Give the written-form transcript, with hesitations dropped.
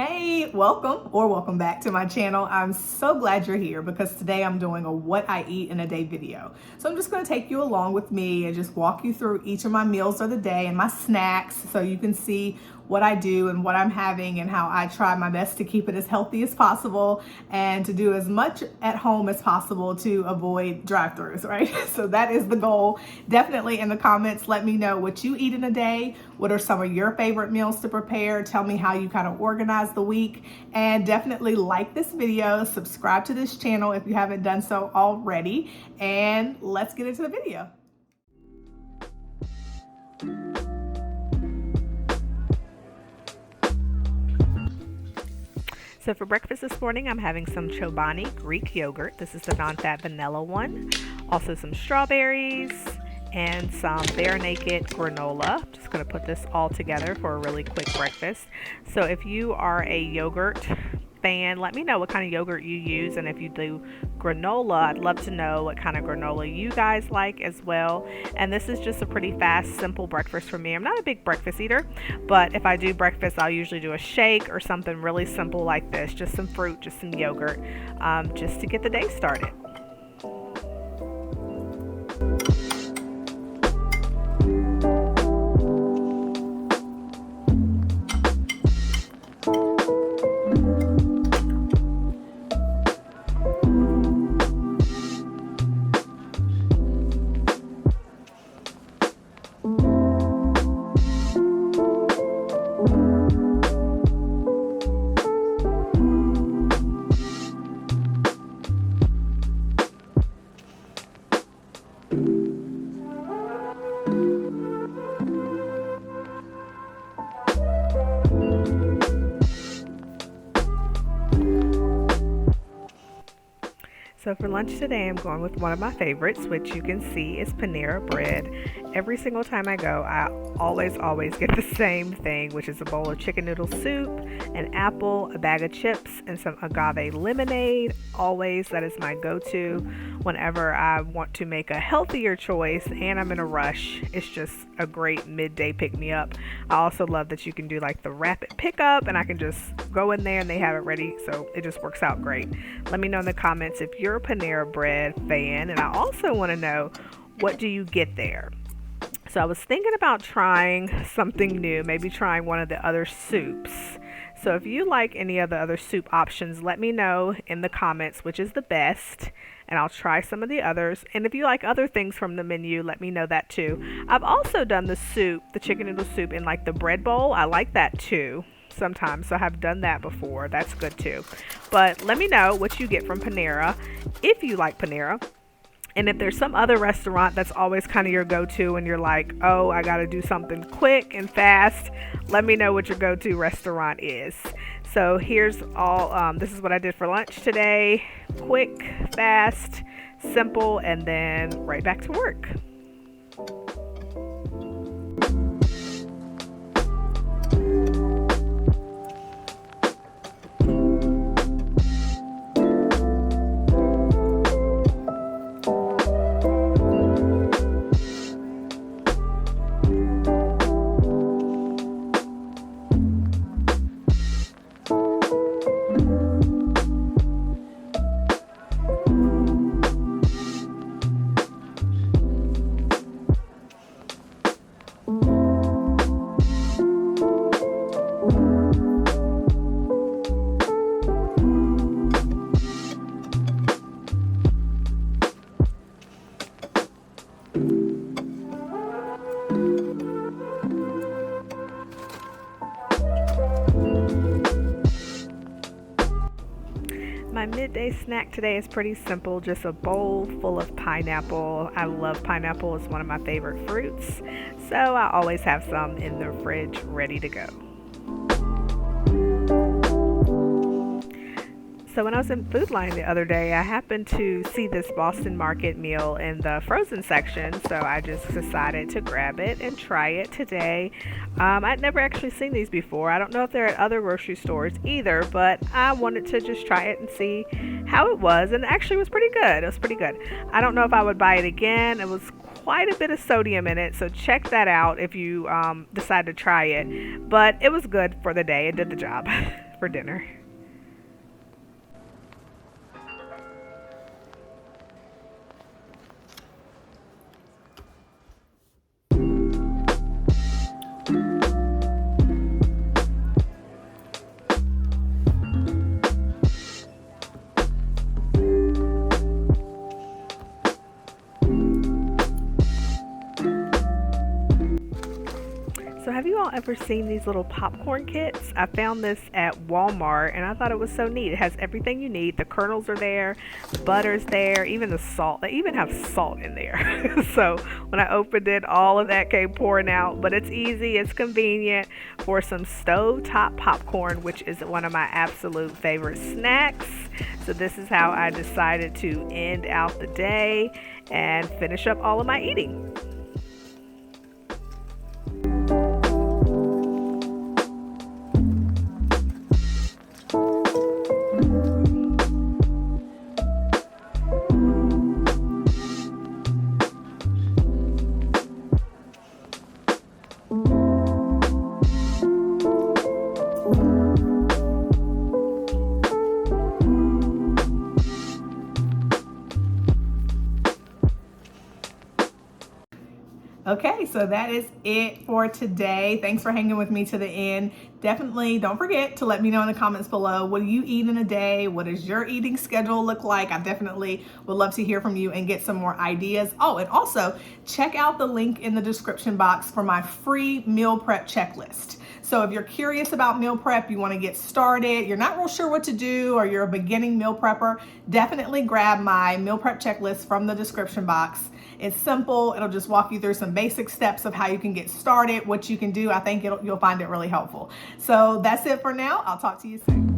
Hey, welcome back to my channel. I'm so glad you're here because today I'm doing a what I eat in a day video. So I'm just going to take you along with me and just walk you through each of my meals of the day and my snacks so you can see what I do and what I'm having and how I try my best to keep it as healthy as possible and to do as much at home as possible to avoid drive-thrus, right? So that is the goal. Definitely in the comments, let me know what you eat in a day. What are some of your favorite meals to prepare? Tell me how you kind of organize the week, and definitely like this video, subscribe to this channel if you haven't done so already, and let's get into the video. So for breakfast this morning, I'm having some Chobani Greek yogurt. This is the non-fat vanilla one. Also some strawberries and some Bare Naked granola. Just going to put this all together for a really quick breakfast. So if you are a yogurt fan, let me know what kind of yogurt you use, and if you do granola, I'd love to know what kind of granola you guys like as well. And this is just a pretty fast, simple breakfast for me. I'm not a big breakfast eater, but if I do breakfast, I'll usually do a shake or something really simple like this, just some fruit, just some yogurt, just to get the day started. So for lunch today, I'm going with one of my favorites, which you can see is Panera bread. Every single time I go, I always get the same thing, which is a bowl of chicken noodle soup, an apple, a bag of chips, and some agave lemonade. Always, that is my go-to whenever I want to make a healthier choice and I'm in a rush. It's just a great midday pick-me-up. I also love that you can do like the rapid pickup and I can just go in there and they have it ready, so it just works out great. Let me know in the comments if you're a Panera bread fan, and I also want to know, what do you get there? So I was thinking about trying something new, maybe trying one of the other soups. So if you like any of the other soup options, let me know in the comments which is the best, and I'll try some of the others. And if you like other things from the menu, let me know that too. I've also done the soup, the chicken noodle soup in like the bread bowl. I like that too sometimes, so I have done that before. That's good too. But let me know what you get from Panera if you like Panera. And if there's some other restaurant that's always kind of your go-to and you're like, oh, I got to do something quick and fast, let me know what your go-to restaurant is. So here's all, this is what I did for lunch today. Quick, fast, simple, and then right back to work. My midday snack today is pretty simple, just a bowl full of pineapple. I love pineapple, it's one of my favorite fruits, so I always have some in the fridge ready to go. So when I was in Food Line the other day, I happened to see this Boston Market meal in the frozen section, so I just decided to grab it and try it today. I'd never actually seen these before. I don't know if they're at other grocery stores either, but I wanted to just try it and see how it was, and actually it was pretty good. It was pretty good. I don't know if I would buy it again. It was quite a bit of sodium in it, so check that out if you decide to try it. But it was good for the day. It did the job. for dinner. So have you all ever seen these little popcorn kits? I found this at Walmart and I thought it was so neat. It has everything you need. The kernels are there, butter's there, even the salt. They even have salt in there. So when I opened it, all of that came pouring out. But it's easy, it's convenient for some stovetop popcorn, which is one of my absolute favorite snacks. So this is how I decided to end out the day and finish up all of my eating. Okay, so that is it for today. Thanks for hanging with me to the end. Definitely don't forget to let me know in the comments below, what do you eat in a day? What does your eating schedule look like? I definitely would love to hear from you and get some more ideas. Oh, and also check out the link in the description box for my free meal prep checklist. So if you're curious about meal prep, you want to get started, you're not real sure what to do, or you're a beginning meal prepper, definitely grab my meal prep checklist from the description box. It's simple. It'll just walk you through some basic steps of how you can get started, what you can do. I think you'll find it really helpful. So that's it for now. I'll talk to you soon.